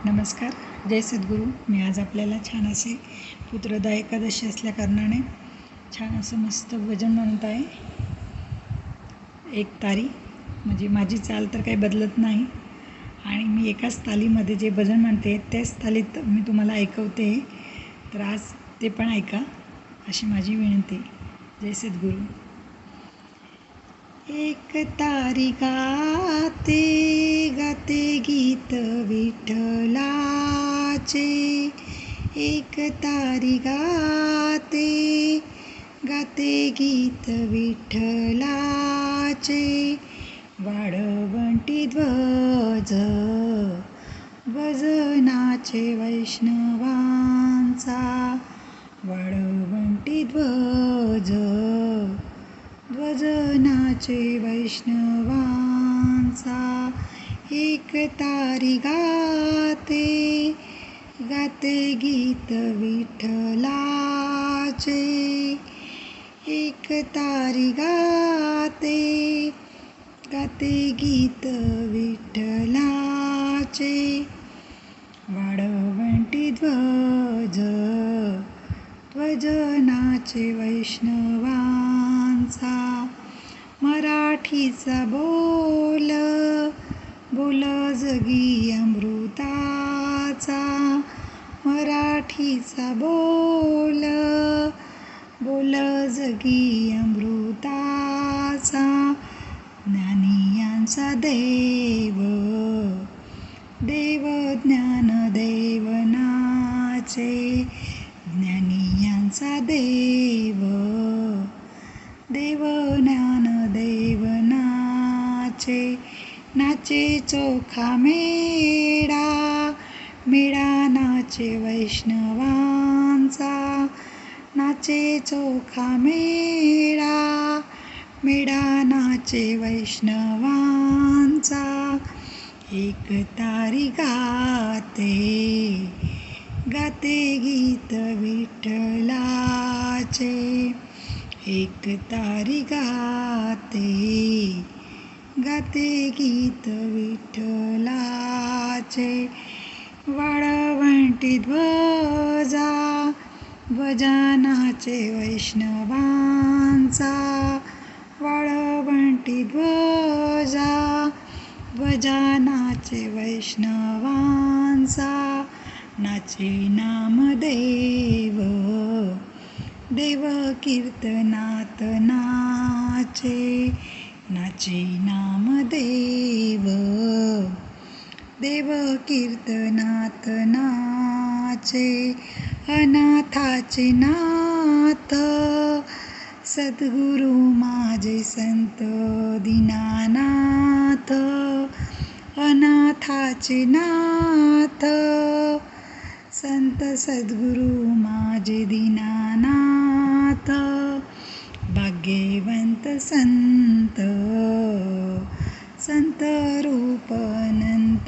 नमस्कार. जय सद्गुरू. मी आज आपल्याला छान असे पुत्रदा एकादशी असल्या कारणाने छान असं मस्त भजन म्हणत आहे. एक तारी म्हणजे माझी चाल तर काही बदलत नाही आणि मी एकाच तालीमध्ये जे भजन म्हणते त्याच तालीत मी तुम्हाला ऐकवते. तर आज ते पण ऐका अशी माझी विनंती. जय सद्गुरू. एक तारी गाते गाते गीत विठ्ठलाचे, एक तारी गाते गाते गीत विठ्ठलाचे, वाळवंटी ध्वज भजनाचे वैष्णवांचा, वाळवंटी ध्वज भजनाचे वैष्णवांचा, एक तारी गाते गाते गीत विठ्ठलाचे, एक तारी गाते गाते गीत विठ्ठलाचे, वाळवंटी ध्वज भजनाचे वैष्णवांचा, मराठीचा बोल बोल जगी अमृताचा, मराठीचा बोल बोल जगी अमृताचा, ज्ञानियांचा देव देव ज्ञानदेव नाचे, ज्ञानियांचा देव देव ज्ञानदेव नाचे, नाचे चोखा मेळा मेळा नाचे वैष्णवांचा, नाचे चोखा मेळा मेळा नाचे वैष्णवांचा, एक तारी गाते गाते गीत विठ्ठलाचे, एक तारी गाते गाते गीत विठ्ठलाचे, वाळवंटी ध्वजा भजनाचे वैष्णवांचा, वाळवंटी ध्वजा भजनाचे वैष्णवांचा, नाचे नामदेव देव कीर्तनात नाचे, नाचे नामदेव देव कीर्तनात नाचे, अनाथाचे नाथ सद्गुरू माझे संत दीनानाथ, अनाथाचे नाथ संत सद्गुरू माझे दीनानाथ, भाग्यवंत संत संत रूप अनंताचे,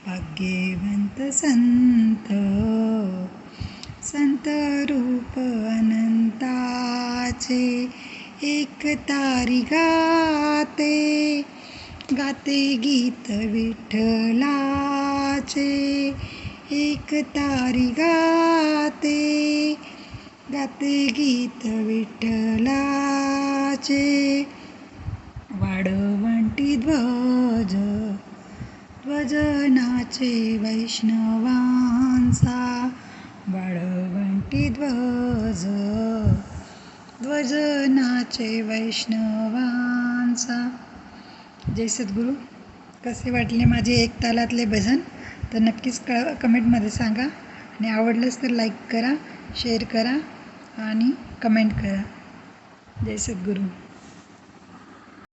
भाग्यवंत संत संत रूप अनंताचे, एक तारी गाते गाते गीत विठ्ठलाचे, एक तारी गाते गाते गीत विठ्ठलाचे, वाळवंटी ध्वज भजनाचे वैष्णवांचा, वाळवंटी ध्वज भजनाचे वैष्णवांचा. जय सद्गुरू. कसे वाटले माझे एक तालातले भजन तर नक्कीच कमेंटमध्ये सांगा आणि आवडलंच तर लाईक करा, शेअर करा आणि कमेंट करा. जय सद्गुरू.